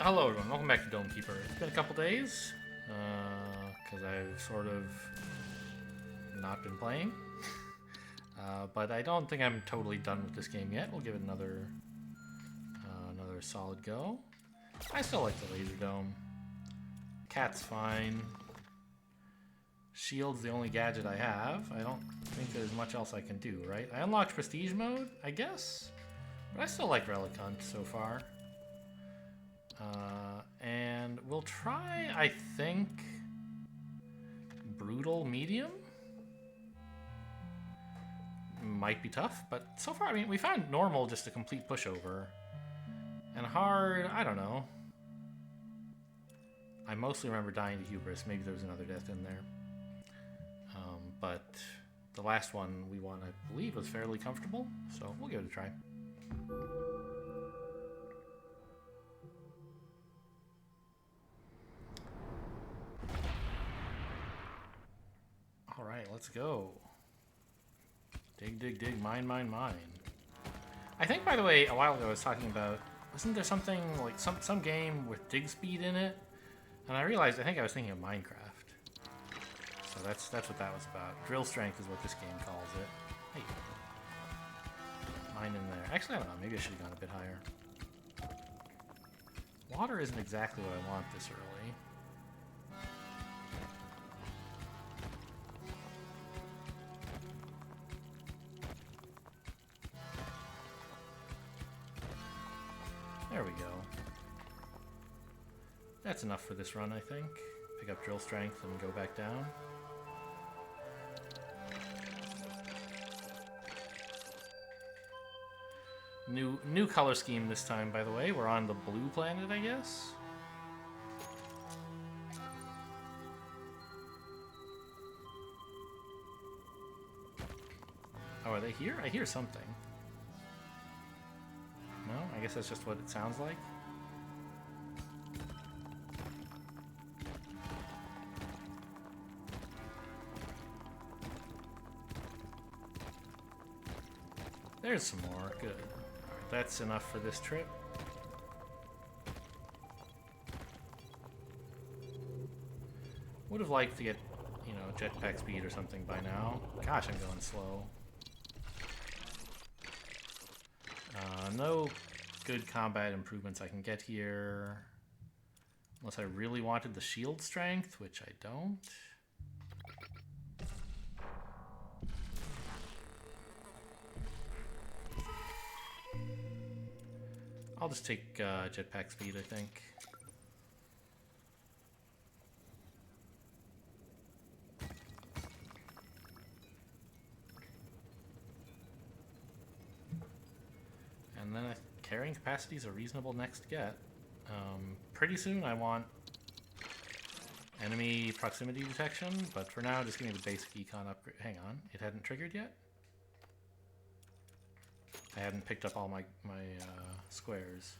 Hello everyone, welcome back to Dome Keeper. It's been a couple days, because I've sort of not been playing. But I don't think I'm totally done with this game yet. We'll give it another solid go. I still like the Laser Dome. Cat's fine. Shield's the only gadget I have. I don't think there's much else I can do, right? I unlocked Prestige mode, I guess? But I still like Relic Hunt so far. And we'll try, I think, Brutal Medium? Might be tough, but so far, I mean, we found Normal just a complete pushover. And Hard, I don't know. I mostly remember dying to Hubris. Maybe there was another death in there. But the last one we won, I believe, was fairly comfortable. So we'll give it a try. Alright, let's go. Dig, dig, dig, mine, mine, mine. I think, by the way, a while ago I was talking about, wasn't there something, like some game with dig speed in it? And I realized, I think I was thinking of Minecraft. So that's what that was about. Drill strength is what this game calls it. Hey. Mine in there. Actually, I don't know, maybe I should have gone a bit higher. Water isn't exactly what I want this early. There we go. That's enough for this run, I think. Pick up drill strength and go back down. New color scheme this time, by the way. We're on the blue planet, I guess. Oh, are they here? I hear something. No? I guess that's just what it sounds like. There's some more. Good. Alright, that's enough for this trip. Would have liked to get, you know, jetpack speed or something by now. Gosh, I'm going slow. No good combat improvements I can get here. Unless I really wanted the shield strength, which I don't. I'll just take jetpack speed, I think. And then carrying capacity is a reasonable next get. Pretty soon I want enemy proximity detection, but for now just give me the basic econ upgrade. Hang on, it hadn't triggered yet? I hadn't picked up all my squares.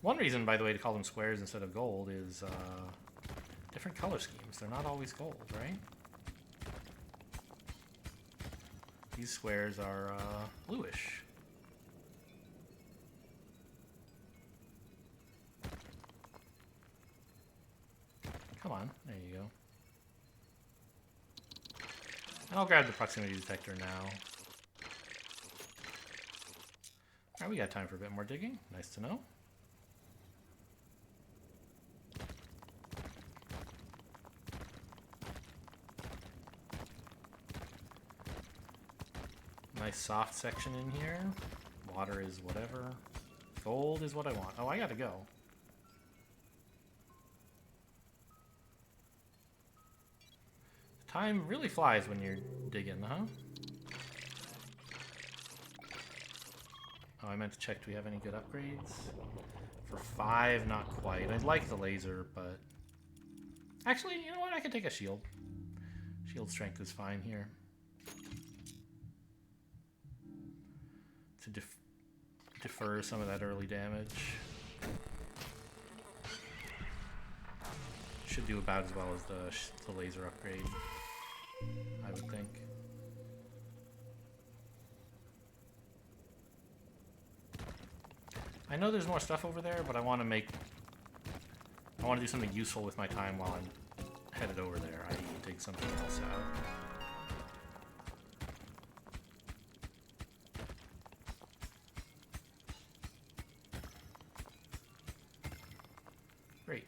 One reason, by the way, to call them squares instead of gold is different color schemes. They're not always gold, right? These squares are bluish. Come on, there you go. And I'll grab the proximity detector now. Alright, we got time for a bit more digging. Nice to know. Nice soft section in here. Water is whatever. Gold is what I want. Oh, I gotta go. Time really flies when you're digging, huh? Oh, I meant to check, do we have any good upgrades? For 5, not quite. I'd like the laser, but... Actually, you know what? I can take a shield. Shield strength is fine here. To defer some of that early damage. Should do about as well as the laser upgrade, I would think. I I know there's more stuff over there, but I want to do something useful with my time while I'm headed over there, i.e. dig something else out. Great.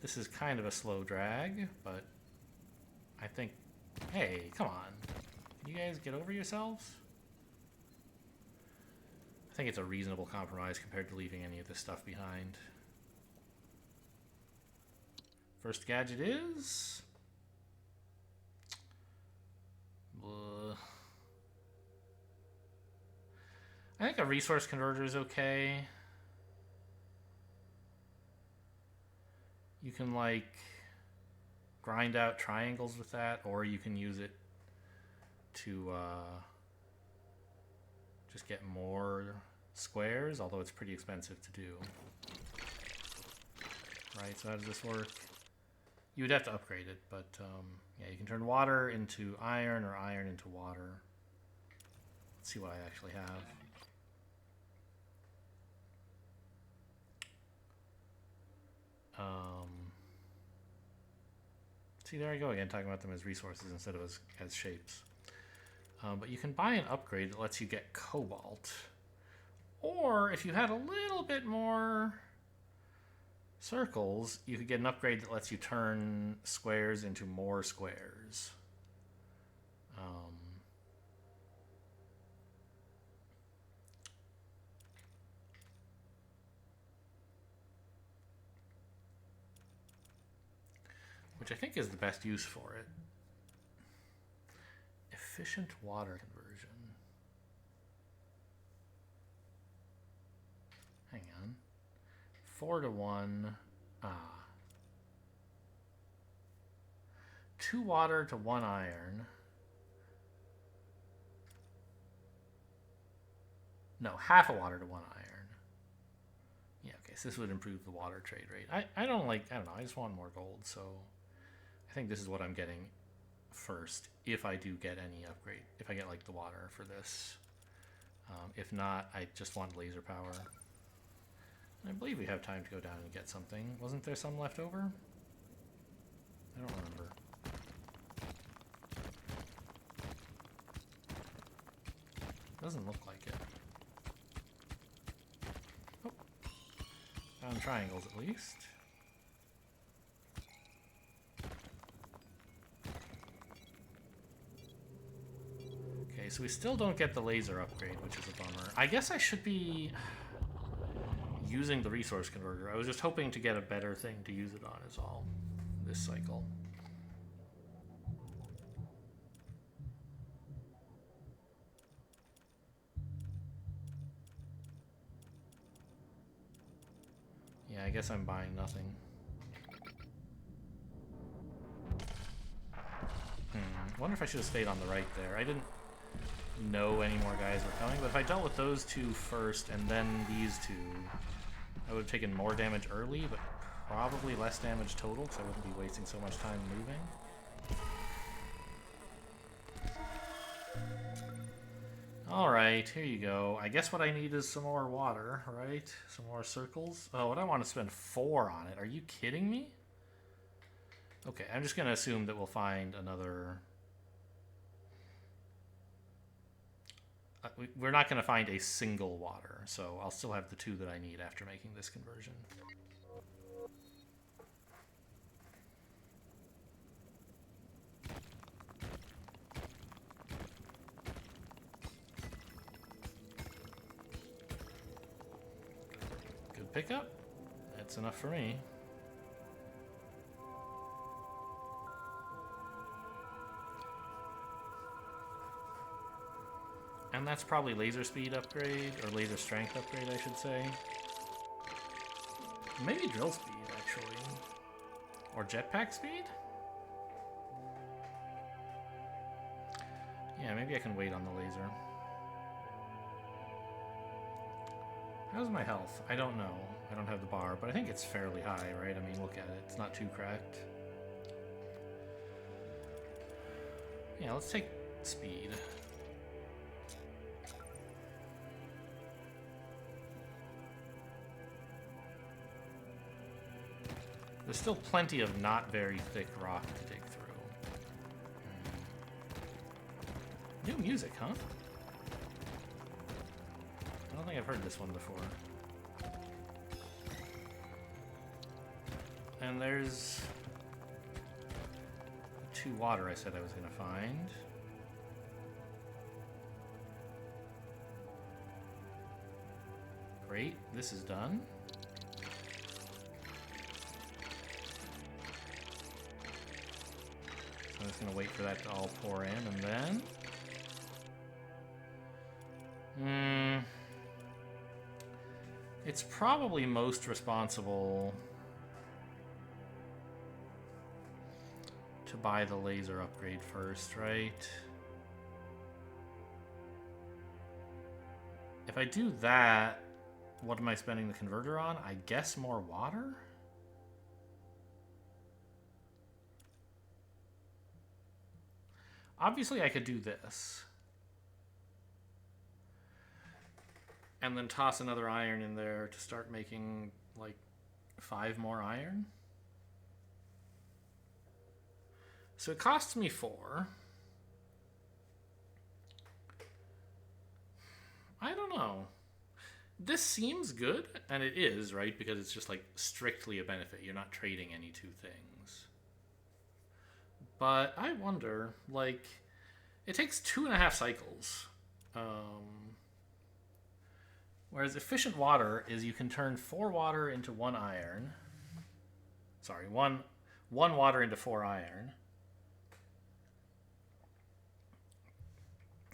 This is kind of a slow drag, but I think... Hey, come on. Can you guys get over yourselves? I think it's a reasonable compromise compared to leaving any of this stuff behind. First gadget is... I think a resource converter is okay. You can, like, grind out triangles with that, or you can use it to just get more squares, although it's pretty expensive to do. Right, so how does this work? You would have to upgrade it, but yeah, you can turn water into iron or iron into water. Let's see what I actually have. See, there I go again, talking about them as resources instead of as shapes. But you can buy an upgrade that lets you get cobalt. Or if you had a little bit more circles, you could get an upgrade that lets you turn squares into more squares. Which I think is the best use for it. Efficient water conversion. Hang on. 4-to-1. 2 water to 1 iron. No, half a water to 1 iron. Yeah, okay, so this would improve the water trade rate. I don't know, I just want more gold, so I think this is what I'm getting first, if I do get any upgrade. If I get, like, the water for this. If not, I just want laser power. I believe we have time to go down and get something. Wasn't there some left over? I don't remember. Doesn't look like it. Oh. Found triangles at least. Okay, so we still don't get the laser upgrade, which is a bummer. I guess I should be using the resource converter. I was just hoping to get a better thing to use it on is all this cycle. Yeah, I guess I'm buying nothing. Wonder if I should have stayed on the right there. I didn't know any more guys were coming, but if I dealt with those two first and then these two, I would have taken more damage early, but probably less damage total, because I wouldn't be wasting so much time moving. Alright, here you go. I guess what I need is some more water, right? Some more circles. Oh, what I want to spend 4 on it. Are you kidding me? Okay, I'm just going to assume that we'll find another... we're not going to find a single water, so I'll still have the 2 that I need after making this conversion. Good pickup. That's enough for me. And that's probably laser speed upgrade, or laser strength upgrade, I should say. Maybe drill speed, actually. Or jetpack speed? Yeah, maybe I can wait on the laser. How's my health? I don't know. I don't have the bar, but I think it's fairly high, right? I mean, look at it. It's not too cracked. Yeah, let's take speed. There's still plenty of not very thick rock to dig through. New music, huh? I don't think I've heard this one before. And there's 2 water I said I was going to find. Great, this is done. So I'm just going to wait for that to all pour in, and then... It's probably most responsible to buy the laser upgrade first, right? If I do that, what am I spending the converter on? I guess more water? Obviously, I could do this. And then toss another iron in there to start making, like, 5 more iron. So it costs me 4. I don't know. This seems good, and it is, right? Because it's just, like, strictly a benefit. You're not trading any 2 things. But I wonder, like, it takes 2.5 cycles. Whereas efficient water is you can turn 4 water into 1 iron. Sorry, one water into 4 iron.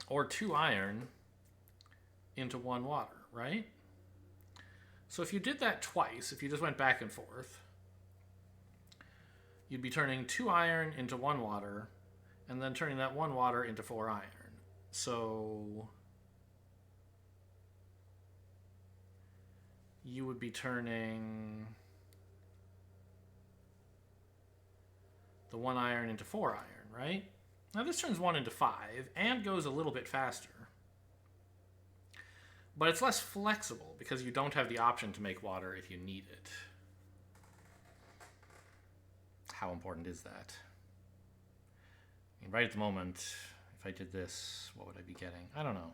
Or 2 iron into 1 water, right? So if you did that twice, if you just went back and forth, you'd be turning 2 iron into 1 water, and then turning that 1 water into 4 iron. So you would be turning the 1 iron into 4 iron, right? Now this turns 1 into 5 and goes a little bit faster. But it's less flexible because you don't have the option to make water if you need it. How important is that? I mean, right at the moment, if I did this, what would I be getting? I don't know.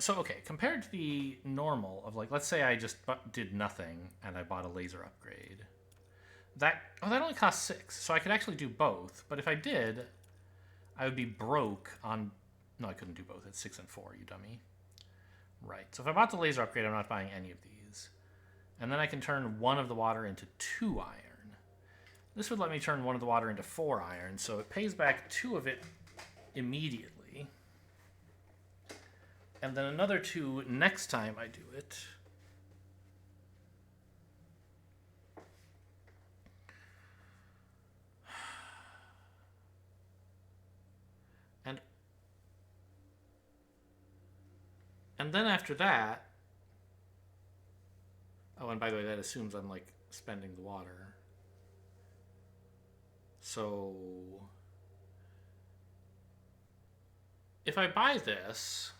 Okay, compared to the normal of, like, let's say I just did nothing and I bought a laser upgrade. That only costs 6, so I could actually do both. But if I did, I would be broke on... No, I couldn't do both. It's 6 and 4, you dummy. Right, so if I bought the laser upgrade, I'm not buying any of these. And then I can turn 1 of the water into 2 iron. This would let me turn 1 of the water into 4 iron, so it pays back 2 of it immediately. And then another 2 next time I do it. And then after that... Oh, and by the way, that assumes I'm, like, spending the water. So... if I buy this,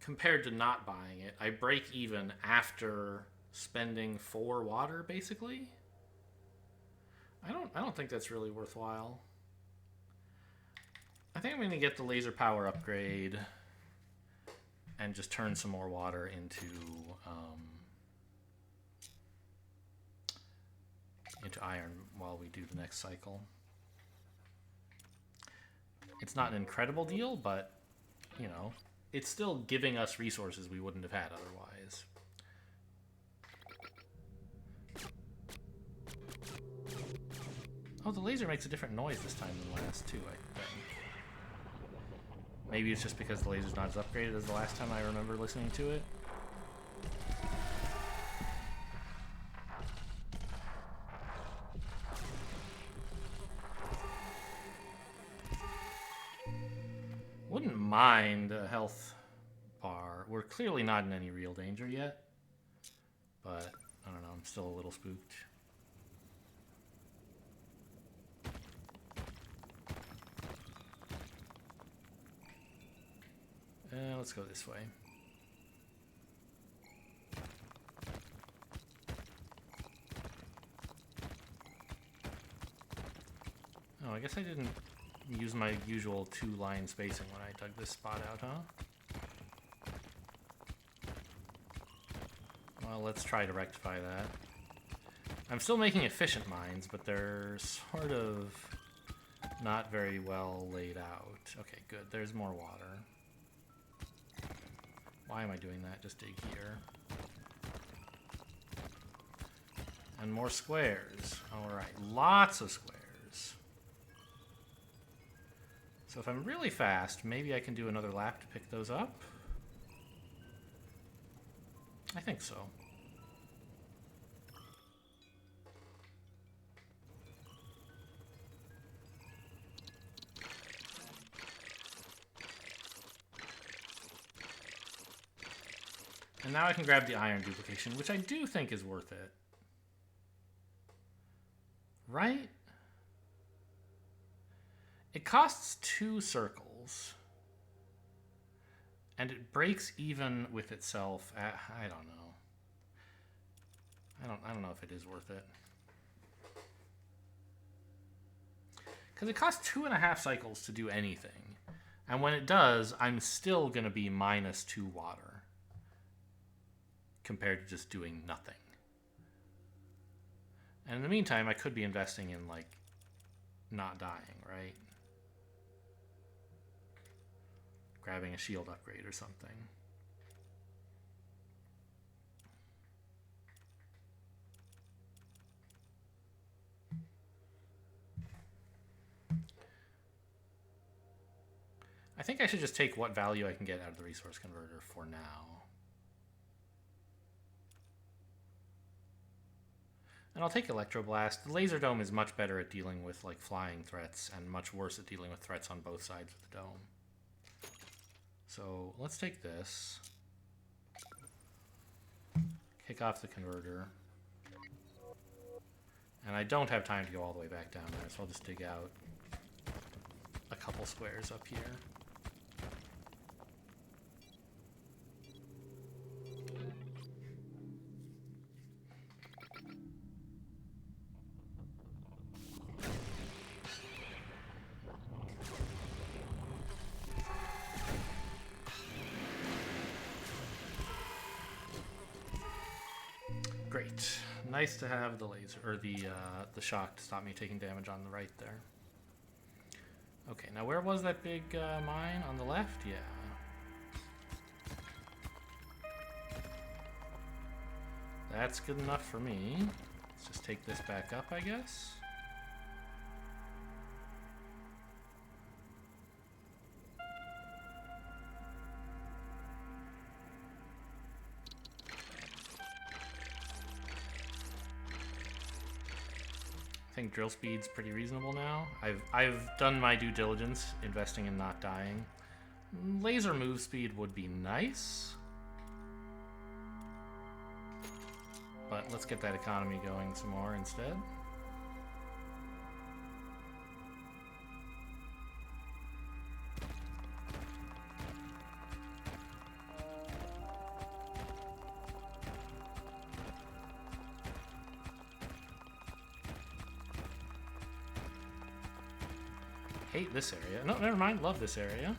compared to not buying it, I break even after spending 4 water, basically. I don't think that's really worthwhile. I think I'm going to get the laser power upgrade and just turn some more water into iron while we do the next cycle. It's not an incredible deal, but, you know, it's still giving us resources we wouldn't have had otherwise. Oh, the laser makes a different noise this time than the last 2, I think. Maybe it's just because the laser's not as upgraded as the last time I remember listening to it. Wouldn't mind a health bar. We're clearly not in any real danger yet. But, I don't know, I'm still a little spooked. Let's go this way. I guess I didn't use my usual 2-line spacing when I dug this spot out, huh? Well, let's try to rectify that. I'm still making efficient mines, but they're sort of not very well laid out. Okay, good. There's more water. Why am I doing that? Just dig here. And more squares. Alright, lots of squares. So if I'm really fast, maybe I can do another lap to pick those up? I think so. And now I can grab the iron duplication, which I do think is worth it. Right? It costs 2 circles. And it breaks even with itself at, I don't know. I don't know if it is worth it. Because it costs 2.5 cycles to do anything. And when it does, I'm still going to be -2 water. Compared to just doing nothing. And in the meantime, I could be investing in, like, not dying, right? Grabbing a shield upgrade or something. I think I should just take what value I can get out of the resource converter for now. And I'll take Electroblast. The Laser Dome is much better at dealing with, like, flying threats and much worse at dealing with threats on both sides of the dome. So let's take this. Kick off the converter. And I don't have time to go all the way back down there, so I'll just dig out a couple squares up here. Great. Nice to have the laser, or the shock to stop me taking damage on the right there. Okay, now where was that big mine? On the left? Yeah. That's good enough for me. Let's just take this back up, I guess. I think drill speed's pretty reasonable now. I've done my due diligence investing in not dying. Laser move speed would be nice. But let's get that economy going some more instead. Hate this area. No, never mind. Love this area.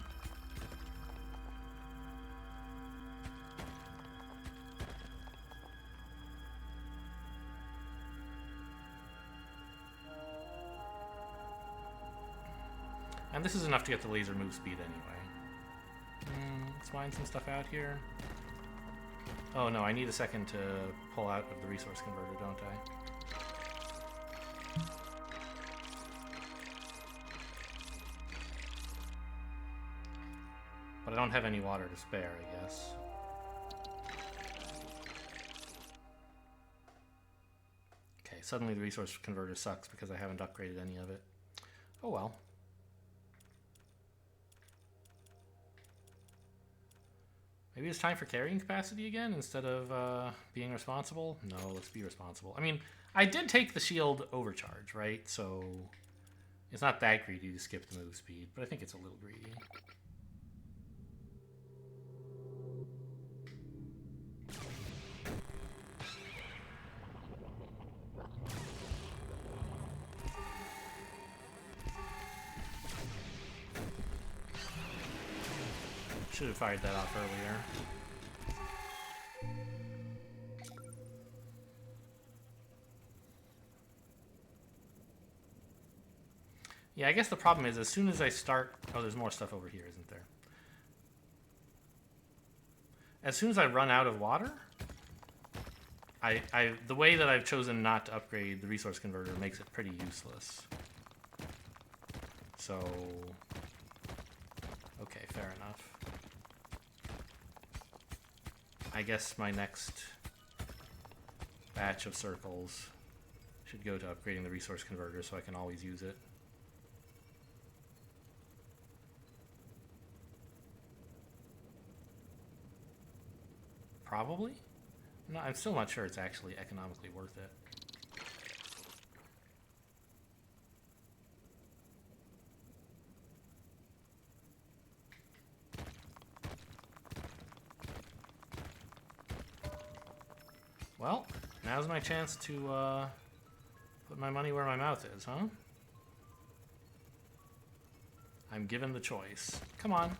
And this is enough to get the laser move speed anyway. Let's mine some stuff out here. Oh no, I need a second to pull out of the resource converter, don't I? But I don't have any water to spare, I guess. Okay, suddenly the resource converter sucks because I haven't upgraded any of it. Oh well. Maybe it's time for carrying capacity again instead of being responsible? No, let's be responsible. I mean, I did take the shield overcharge, right? So it's not that greedy to skip the move speed, but I think it's a little greedy. Should have fired that off earlier. Yeah, I guess the problem is as soon as I start... Oh, there's more stuff over here, isn't there? As soon as I run out of water, the way that I've chosen not to upgrade the resource converter makes it pretty useless. So... Okay, fair enough. I guess my next batch of circles should go to upgrading the resource converter so I can always use it. Probably? No, I'm still not sure it's actually economically worth it. Well, now's my chance to put my money where my mouth is, huh? I'm given the choice. Come on.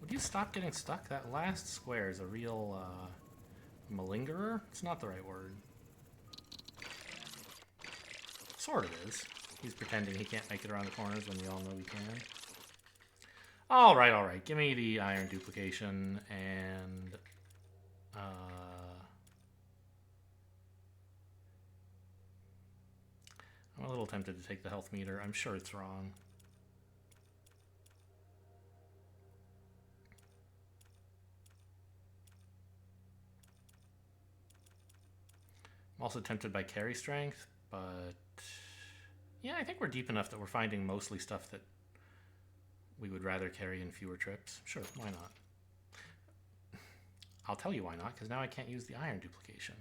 Would you stop getting stuck? That last square is a real malingerer? It's not the right word. Sort of is. He's pretending he can't make it around the corners when we all know he can. Alright, alright. Give me the iron duplication and... I'm a little tempted to take the health meter. I'm sure it's wrong. I'm also tempted by carry strength, but... Yeah, I think we're deep enough that we're finding mostly stuff that we would rather carry in fewer trips. Sure, why not? I'll tell you why not, because now I can't use the iron duplication.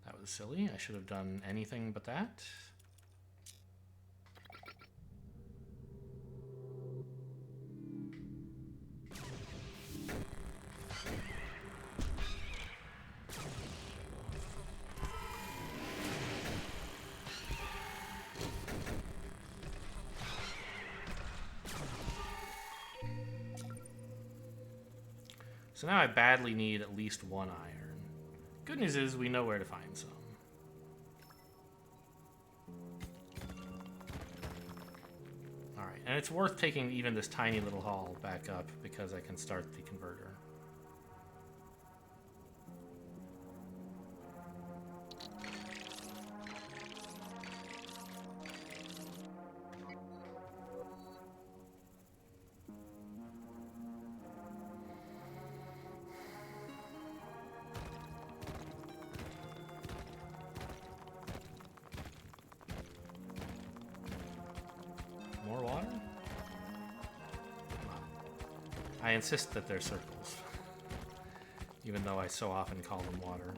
That was silly. I should have done anything but that. So now I badly need at least one iron. Good news is we know where to find some. Alright, and it's worth taking even this tiny little haul back up because I can start the converter. More water? I insist that they're circles, even though I so often call them water.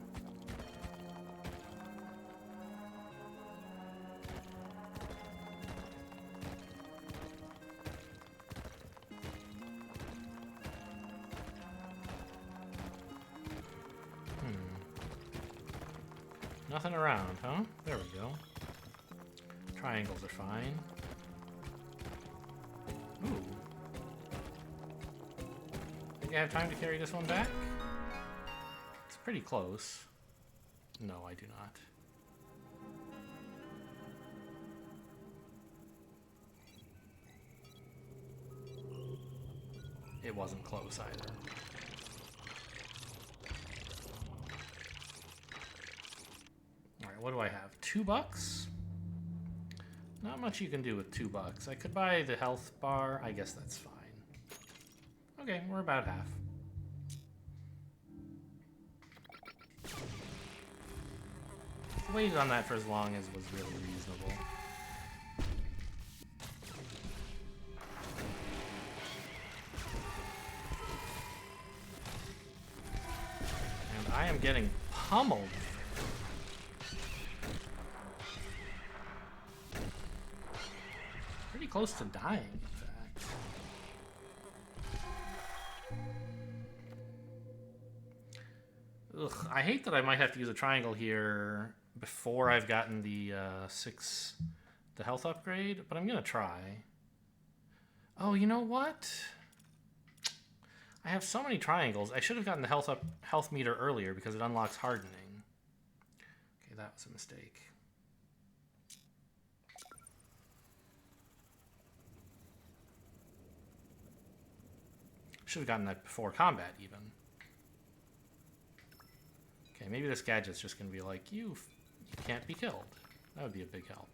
Nothing around, huh? There we go. Triangles are fine. Ooh. Think I have time to carry this one back? It's pretty close. No, I do not. It wasn't close either. Alright, what do I have? $2? Not much you can do with $2. I could buy the health bar. I guess that's fine. Okay, we're about half. Waited on that for as long as was really reasonable. And I am getting pummeled. Pretty close to dying, in fact. Ugh, I hate that I might have to use a triangle here before I've gotten the the health upgrade, but I'm gonna try. Oh, you know what? I have so many triangles. I should have gotten the health meter earlier because it unlocks hardening. Okay, that was a mistake. Should have gotten that before combat, even. Okay, maybe this gadget's just going to be like, you can't be killed. That would be a big help.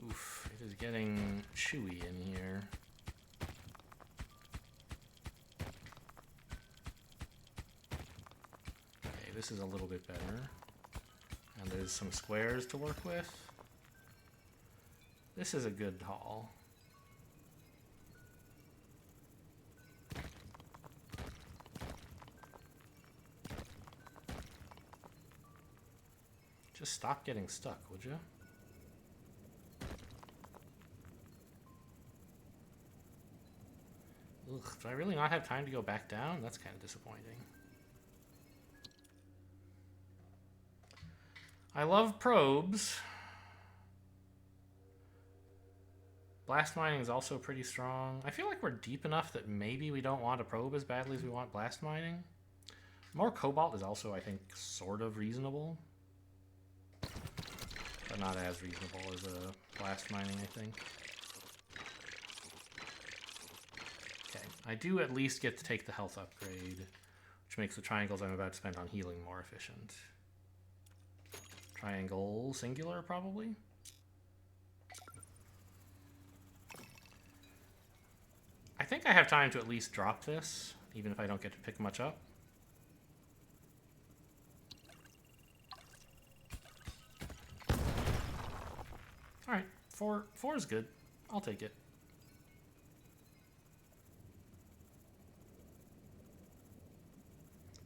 Oof, it is getting chewy in here. Okay, this is a little bit better. And there's some squares to work with. This is a good haul. Just stop getting stuck, would you? Ugh, do I really not have time to go back down? That's kind of disappointing. I love probes. Blast mining is also pretty strong. I feel like we're deep enough that maybe we don't want a probe as badly as we want blast mining. More cobalt is also, I think, sort of reasonable. But not as reasonable as a blast mining, I think. Okay, I do at least get to take the health upgrade, which makes the triangles I'm about to spend on healing more efficient. Triangle singular, probably? I think I have time to at least drop this, even if I don't get to pick much up. Alright, four is good. I'll take it.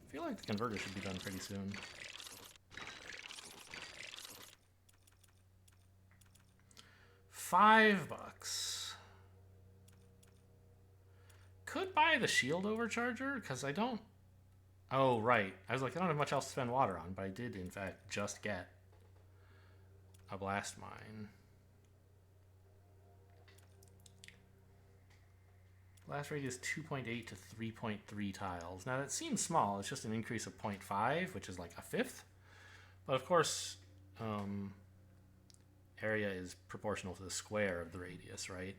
I feel like the converter should be done pretty soon. $5. Could buy the shield overcharger, because I don't... Oh, right. I was like, I don't have much else to spend water on, but I did, in fact, just get a blast mine. Blast radius 2.8 to 3.3 tiles. Now, that seems small. It's just an increase of 0.5, which is like a fifth. But, of course, area is proportional to the square of the radius, right?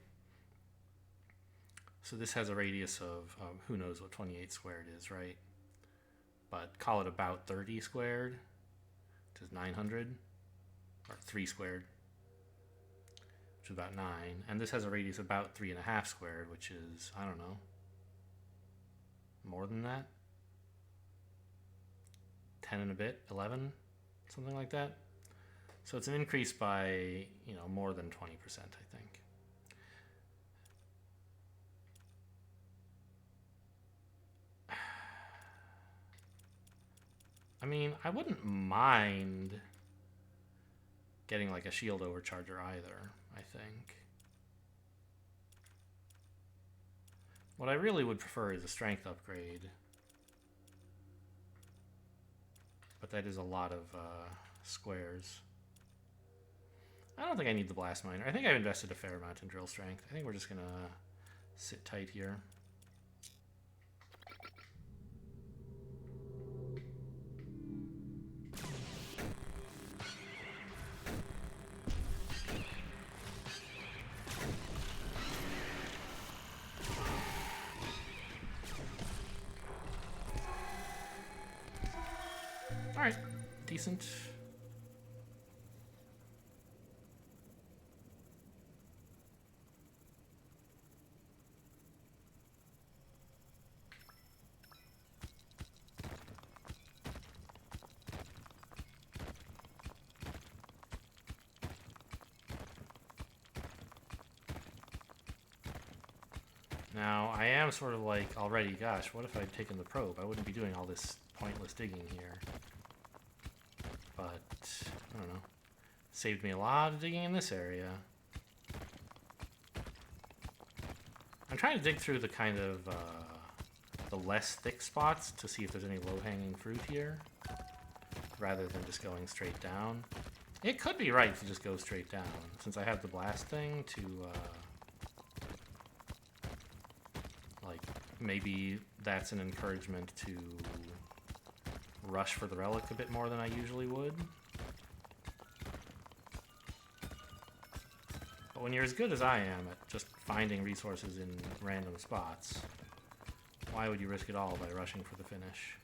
So this has a radius of, who knows what 28 squared is, right? But call it about 30 squared, which is 900, or 3 squared, which is about 9. And this has a radius of about 3.5 squared, which is, I don't know, more than that? 10 and a bit, 11, something like that. So it's an increase by, more than 20%, I think. I mean, I wouldn't mind getting like a shield overcharger either, I think. What I really would prefer is a strength upgrade. But that is a lot of squares. I don't think I need the blast miner. I think I've invested a fair amount in drill strength. I think we're just gonna sit tight here. Alright, decent. Now, I am sort of like, already, gosh, what if I'd taken the probe? I wouldn't be doing all this pointless digging here. But, I don't know. Saved me a lot of digging in this area. I'm trying to dig through the kind of, the less thick spots to see if there's any low-hanging fruit here, rather than just going straight down. It could be right to just go straight down, since I have the blast thing to, like, maybe that's an encouragement to rush for the relic a bit more than I usually would. But when you're as good as I am at just finding resources in random spots, why would you risk it all by rushing for the finish?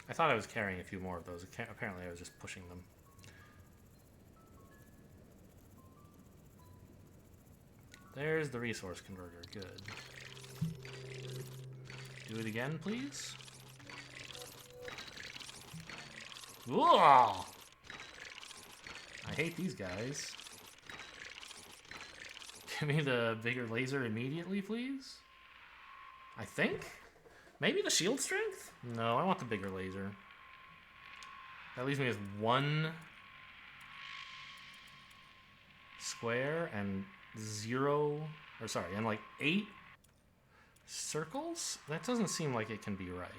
I thought I was carrying a few more of those. Apparently I was just pushing them. There's the resource converter. Good. Do it again, please. Whoa! I hate these guys. Give me the bigger laser immediately, please. I think? Maybe the shield strength? No, I want the bigger laser. That leaves me with 1 square and 0, or sorry, and like 8 circles? That doesn't seem like it can be right.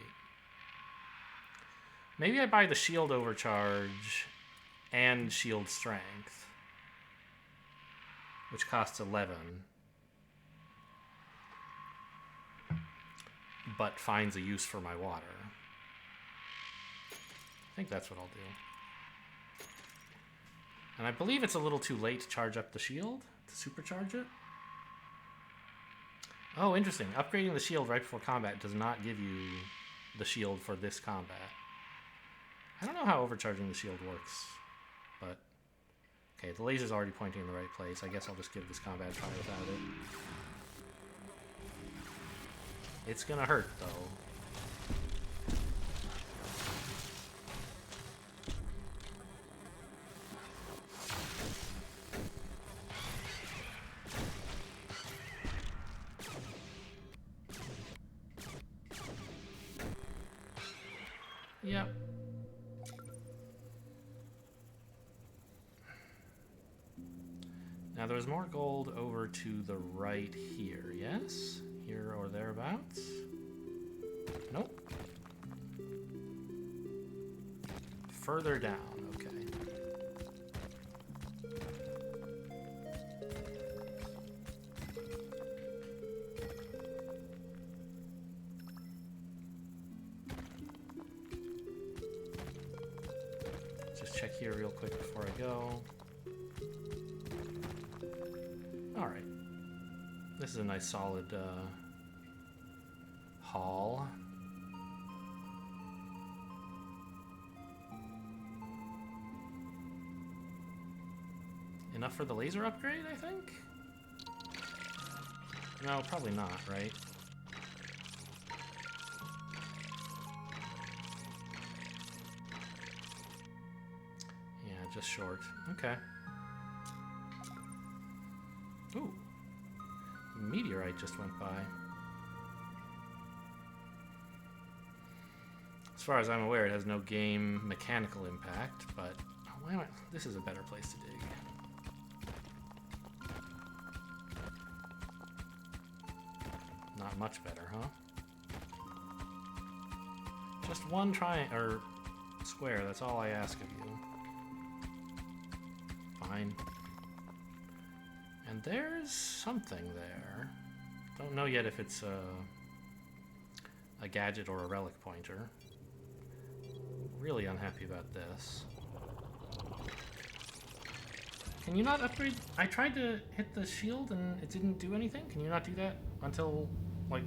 Maybe I buy the shield overcharge and shield strength, which costs 11. But finds a use for my water. I think that's what I'll do. And I believe it's a little too late to charge up the shield, to supercharge it. Oh, interesting. Upgrading the shield right before combat does not give you the shield for this combat. I don't know how overcharging the shield works, but... Okay, the laser's already pointing in the right place. I guess I'll just give this combat a try without it. It's gonna hurt, though. Yep. Now there's more gold over to the right here, yes? Here or thereabouts? Nope. Further down, okay. Just check here real quick before I go. Alright. This is a nice solid haul. Enough for the laser upgrade, I think? No, probably not, right? Yeah, just short. Okay. Ooh. Meteorite just went by. As far as I'm aware, it has no game mechanical impact, but why am I, this is a better place to dig. Not much better, huh? Just one triangle, or square, that's all I ask of you. Fine. And there's something there. Don't know yet if it's a gadget or a relic pointer. Really unhappy about this. Can you not upgrade? I tried to hit the shield and it didn't do anything. Can you not do that until, like,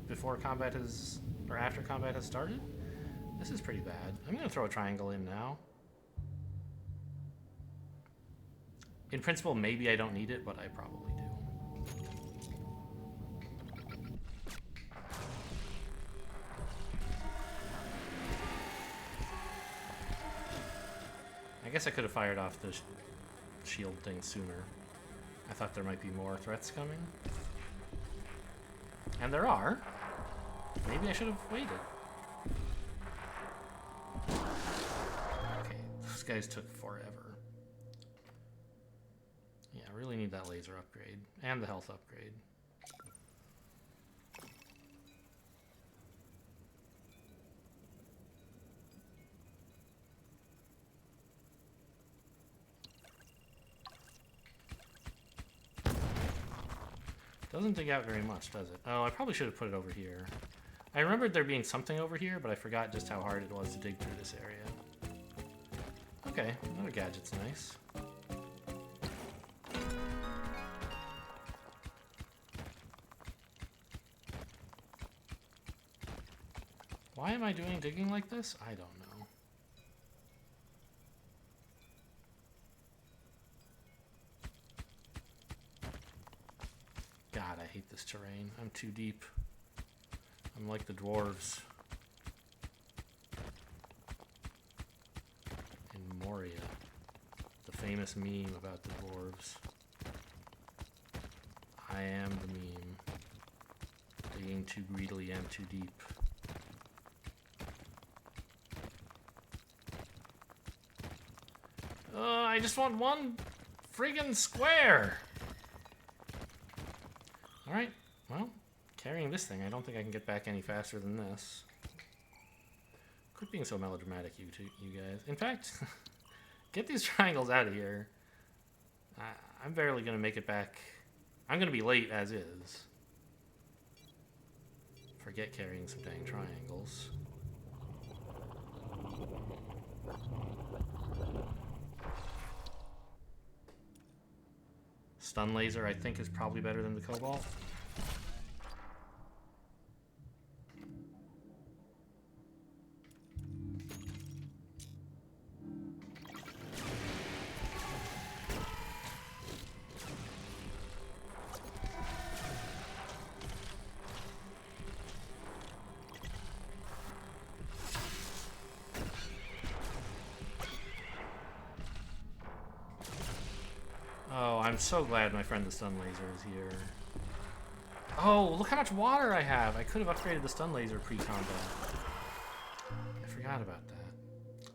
before combat has, or after combat has started? This is pretty bad. I'm gonna throw a triangle in now. In principle, maybe I don't need it, but I probably do. I guess I could have fired off the shield thing sooner. I thought there might be more threats coming. And there are. Maybe I should have waited. Okay, those guys took forever. Yeah, I really need that laser upgrade. And the health upgrade. Doesn't dig out very much, does it? Oh, I probably should have put it over here. I remembered there being something over here, but I forgot just how hard it was to dig through this area. Okay, another gadget's nice. Why am I doing digging like this? I don't know. God, I hate this terrain. I'm too deep. I'm like the dwarves in Moria. The famous meme about the dwarves. I am the meme. Digging too greedily and too deep. I just want one friggin' square! Alright, well, carrying this thing, I don't think I can get back any faster than this. Quit being so melodramatic, you guys. In fact, get these triangles out of here. I'm barely gonna make it back. I'm gonna be late as is. Forget carrying some dang triangles. Stun laser, I think, is probably better than the cobalt. I'm so glad my friend the stun laser is here. Oh, look how much water I have! I could have upgraded the stun laser pre-combat. I forgot about that.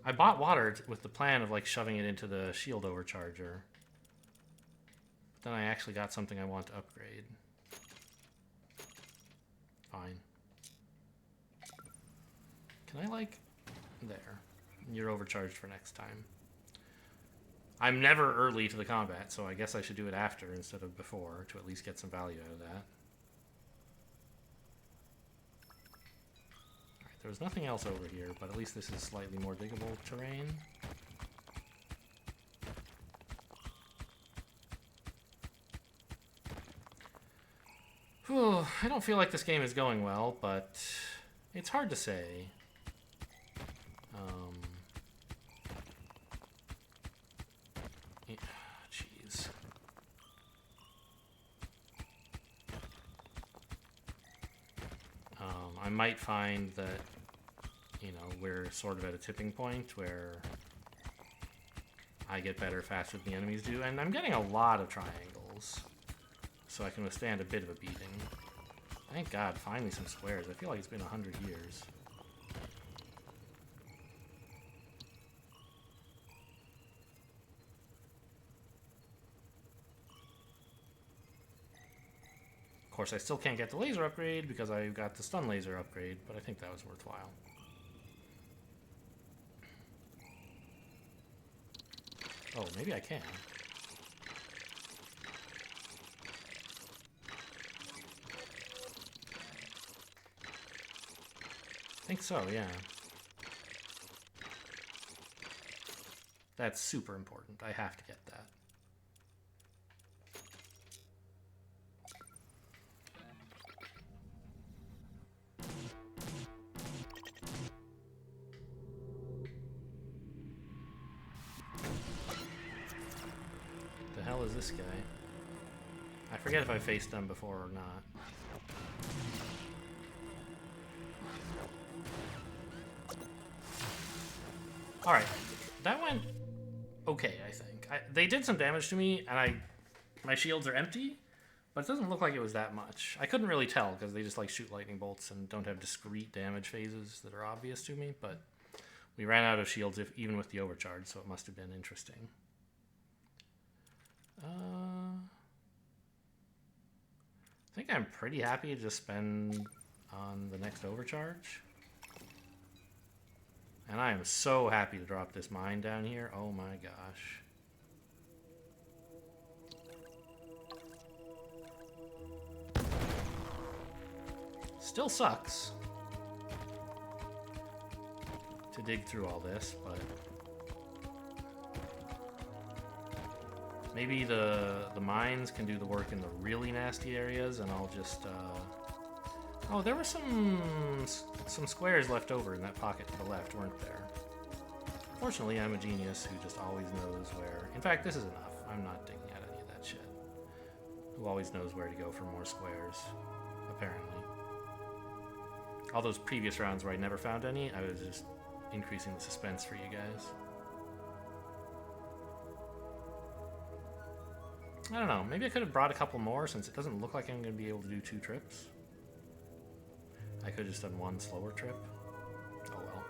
I bought water with the plan of like shoving it into the shield overcharger. But then I actually got something I want to upgrade. Fine. Can I like... There. You're overcharged for next time. I'm never early to the combat, so I guess I should do it after instead of before to at least get some value out of that. Alright, there was nothing else over here, but at least this is slightly more diggable terrain. Whew, I don't feel like this game is going well, but it's hard to say. Jeez. I might find that, you know, we're sort of at a tipping point where I get better faster than the enemies do, and I'm getting a lot of triangles, so I can withstand a bit of a beating. Thank God, finally some squares. I feel like it's been 100 years. Of course, I still can't get the laser upgrade because I got the stun laser upgrade, but I think that was worthwhile. Oh, maybe I can. I think so, yeah. That's super important. I have to get that. The hell is this guy? I forget if I faced them before or not. Alright, that went okay, I think. They did some damage to me, and my shields are empty, but it doesn't look like it was that much. I couldn't really tell, because they just like shoot lightning bolts and don't have discrete damage phases that are obvious to me, but we ran out of shields even with the overcharge, so it must have been interesting. I think I'm pretty happy to just spend on the next overcharge. And I am so happy to drop this mine down here. Oh my gosh. Still sucks to dig through all this, but maybe the mines can do the work in the really nasty areas, and I'll just oh, there were some squares left over in that pocket to the left, weren't there? Fortunately, I'm a genius who just always knows where. In fact, this is enough. I'm not digging at any of that shit. Who always knows where to go for more squares, apparently. All those previous rounds where I never found any, I was just increasing the suspense for you guys. I don't know, maybe I could have brought a couple more since it doesn't look like I'm going to be able to do 2 trips. I could have just done 1 slower trip. Oh well.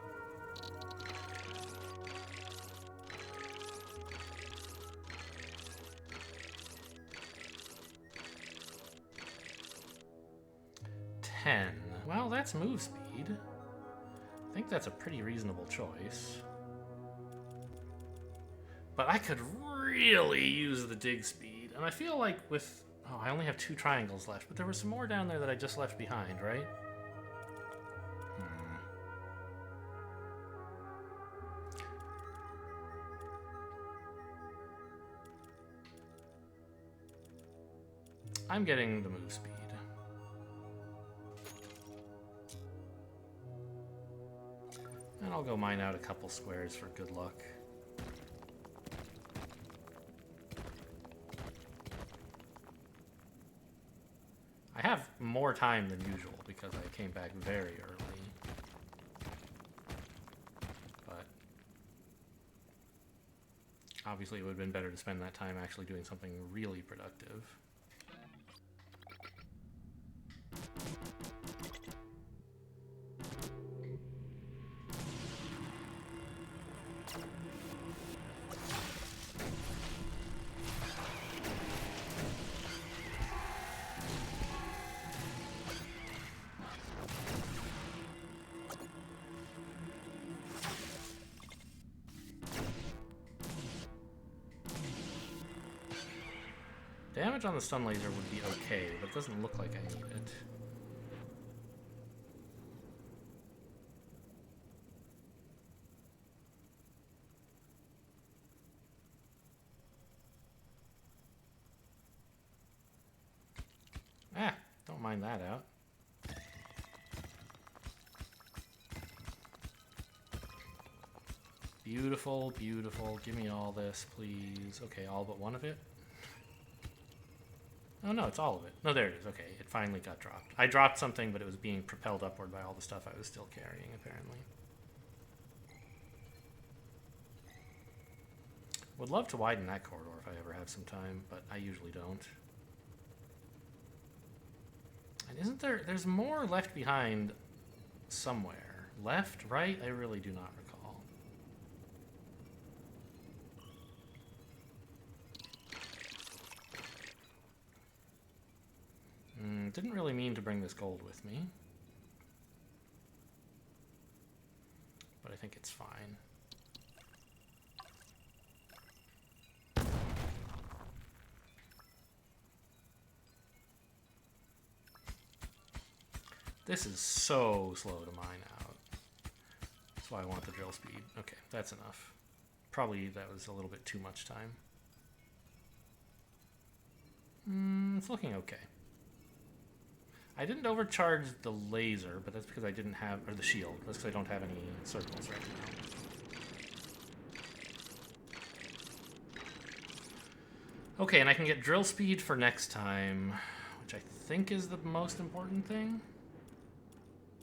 Well, that's move speed. I think that's a pretty reasonable choice. But I could really use the dig speed. And I feel like with... Oh, I only have 2 triangles left, but there were some more down there that I just left behind, right? I'm getting the move speed. And I'll go mine out a couple squares for good luck. I have more time than usual because I came back very early. But obviously it would have been better to spend that time actually doing something really productive. Damage on the stun laser would be okay, but it doesn't look like I need it. Ah, don't mind that out. Beautiful, beautiful. Give me all this, please. Okay, all but one of it. Oh no, it's all of it. No, there it is. Okay, it finally got dropped. I dropped something, but it was being propelled upward by all the stuff I was still carrying, apparently. Would love to widen that corridor if I ever have some time, but I usually don't. And isn't there... There's more left behind somewhere. Left? Right? I really do not recall. Didn't really mean to bring this gold with me. But I think it's fine. This is so slow to mine out. That's why I want the drill speed. Okay, that's enough. Probably that was a little bit too much time. It's looking okay. I didn't overcharge the laser, but that's because I didn't have... Or the shield. That's because I don't have any circles right now. Okay, and I can get drill speed for next time, which I think is the most important thing.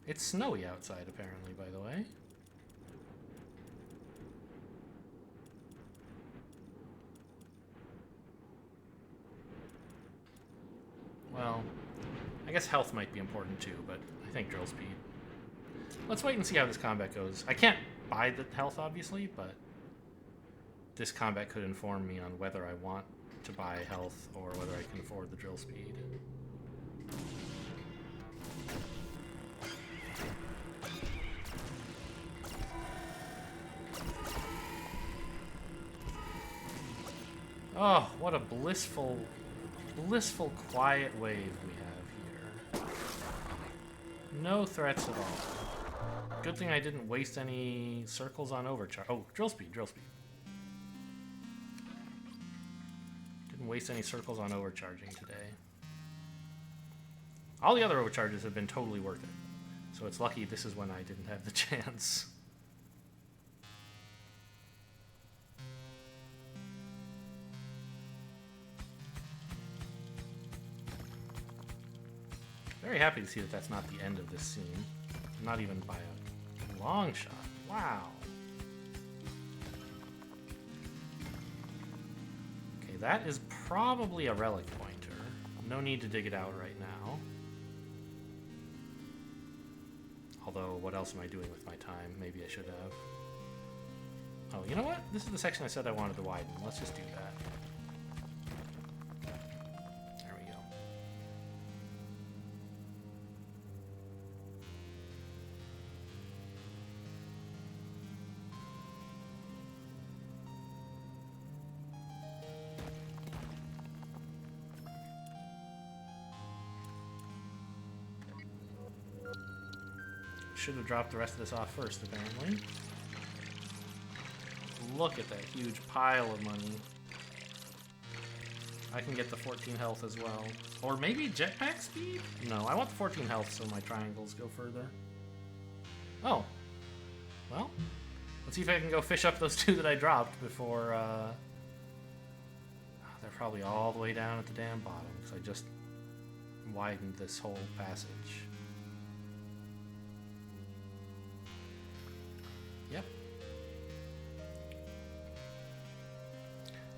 It's snowy outside, apparently, by the way. Well... I guess health might be important too, but I think drill speed. Let's wait and see how this combat goes. I can't buy the health, obviously, but this combat could inform me on whether I want to buy health or whether I can afford the drill speed. Oh, what a blissful, blissful, quiet wave we have here. No threats at all. Good thing I didn't waste any circles on overcharge. Oh, drill speed, drill speed. Didn't waste any circles on overcharging today. All the other overcharges have been totally worth it. So it's lucky this is when I didn't have the chance. Very happy to see that that's not the end of this scene. Not even by a long shot. Wow. Okay, that is probably a relic pointer. No need to dig it out right now. Although, what else am I doing with my time? Maybe I should have. Oh, you know what? This is the section I said I wanted to widen. Let's just do that. There we go. Should have dropped the rest of this off first, apparently. Look at that huge pile of money. I can get the 14 health as well. Or maybe jetpack speed? No, I want the 14 health so my triangles go further. Oh. Well, let's see if I can go fish up those two that I dropped before, they're probably all the way down at the damn bottom, because I just widened this whole passage. Yep.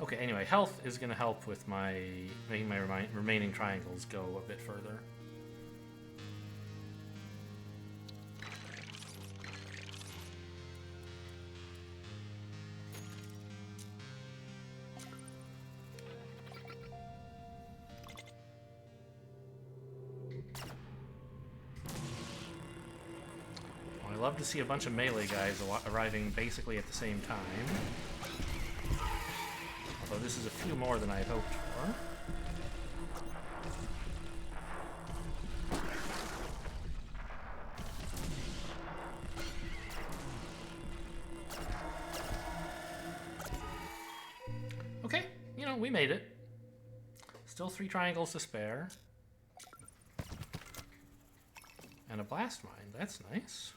Okay, anyway, health is going to help with making my remaining triangles go a bit further. I love to see a bunch of melee guys arriving basically at the same time. Although this is a few more than I had hoped for. Okay, you know, we made it. Still 3 triangles to spare. And a blast mine, that's nice.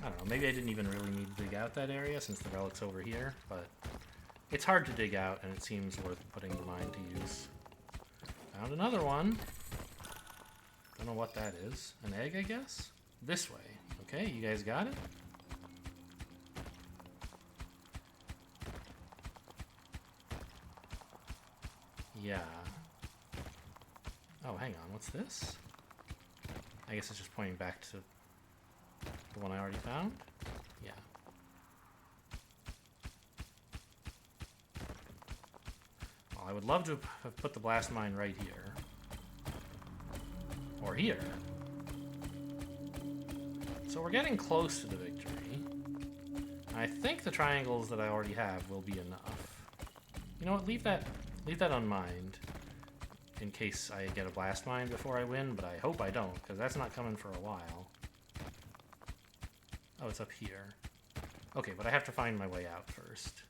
I don't know, maybe I didn't even really need to dig out that area since the relic's over here, but it's hard to dig out and it seems worth putting the mine to use. Found another one. Don't know what that is. An egg, I guess? This way. Okay, you guys got it? Yeah. Oh, hang on, what's this? I guess it's just pointing back to the one I already found? Yeah. Well, I would love to have put the blast mine right here. Or here. So we're getting close to the victory. I think the triangles that I already have will be enough. You know what, leave that unmined. In case I get a blast mine before I win, but I hope I don't, because that's not coming for a while. Oh, it's up here. Okay, but I have to find my way out first.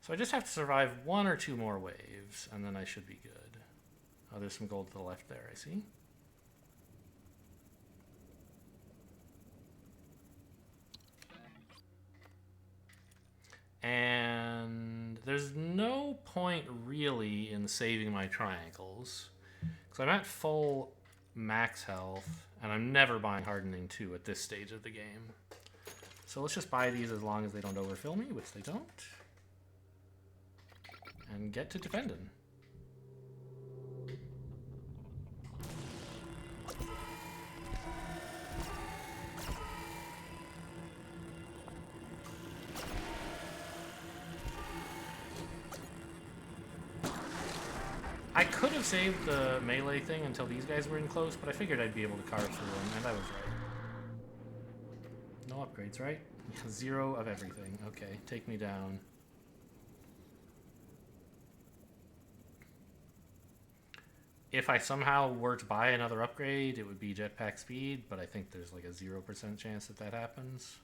So I just have to survive 1 or 2 more waves, and then I should be good. Oh, there's some gold to the left there, I see. And there's no point really in saving my triangles, because I'm at full max health, and I'm never buying Hardening 2 at this stage of the game. So let's just buy these as long as they don't overfill me, which they don't. And get to defending. could have saved the melee thing until these guys were in close, but I figured I'd be able to carve through them, and I was right. No upgrades, right? 0 of everything. Okay, take me down. If I somehow were to buy another upgrade, it would be jetpack speed, but I think there's like a 0% chance that that happens.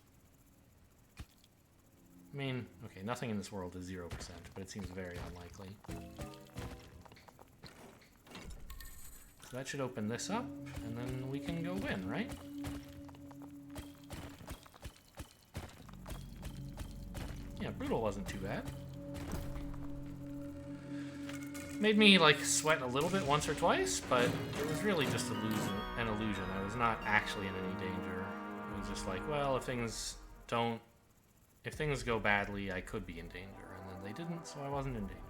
I mean, okay, nothing in this world is 0%, but it seems very unlikely. So that should open this up, and then we can go win, right? Yeah, brutal wasn't too bad. Made me, like, sweat a little bit once or twice, but it was really just an illusion. I was not actually in any danger. It was just like, well, if things go badly, I could be in danger. And then they didn't, so I wasn't in danger.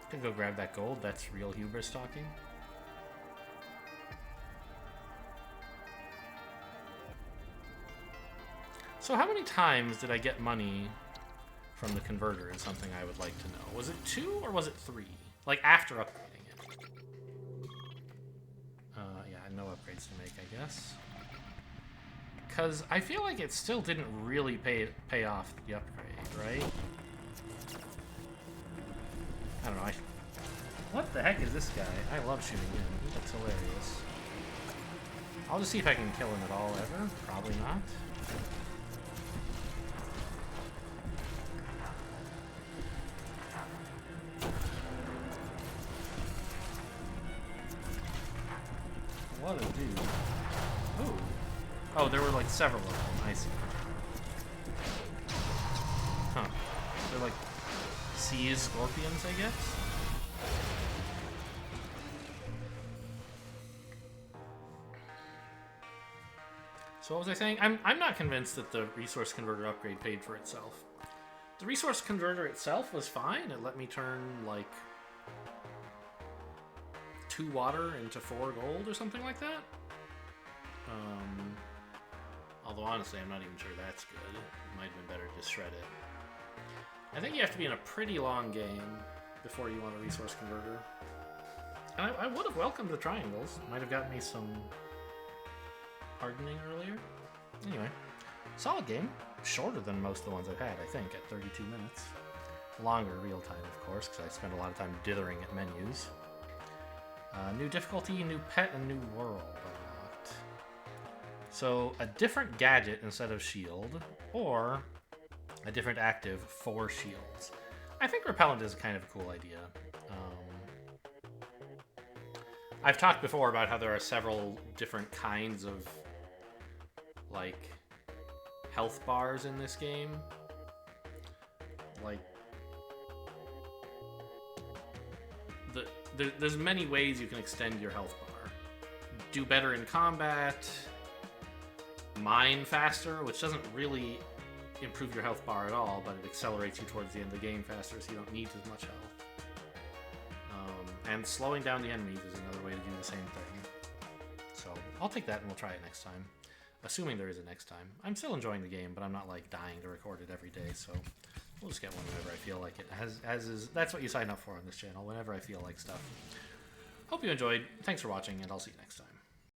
Can go grab that gold. That's real hubris talking. So how many times did I get money from the converter is something I would like to know. Was it 2 or was it 3? Like, after upgrading it. Yeah, no upgrades to make, I guess. Because I feel like it still didn't really pay off the upgrade, right? I don't know. What the heck is this guy? I love shooting him. He looks hilarious. I'll just see if I can kill him at all ever. Probably not. What a dude. Ooh. Oh, there were like several of them. I see. Huh. They're like sea scorpions, I guess? So what was I saying? I'm not convinced that the resource converter upgrade paid for itself. The resource converter itself was fine. It let me turn like 2 water into 4 gold or something like that. Although honestly, I'm not even sure that's good. It might have been better to just shred it. I think you have to be in a pretty long game before you want a resource converter. And I would have welcomed the triangles. Might have gotten me some hardening earlier. Anyway, solid game. Shorter than most of the ones I've had, I think, at 32 minutes. Longer real time, of course, because I spent a lot of time dithering at menus. New difficulty, new pet, and new world unlocked. So, a different gadget instead of shield, or a different active for shields. I think repellent is kind of a cool idea. I've talked before about how there are several different kinds of, like, health bars in this game. Like, there's many ways you can extend your health bar. Do better in combat, mine faster, which doesn't really improve your health bar at all, but it accelerates you towards the end of the game faster, so you don't need as much health. And slowing down the enemies is another way to do the same thing. So I'll take that and we'll try it next time. Assuming there is a next time. I'm still enjoying the game, but I'm not like dying to record it every day, so we'll just get one whenever I feel like it. As is, that's what you sign up for on this channel, whenever I feel like stuff. Hope you enjoyed. Thanks for watching, and I'll see you next time.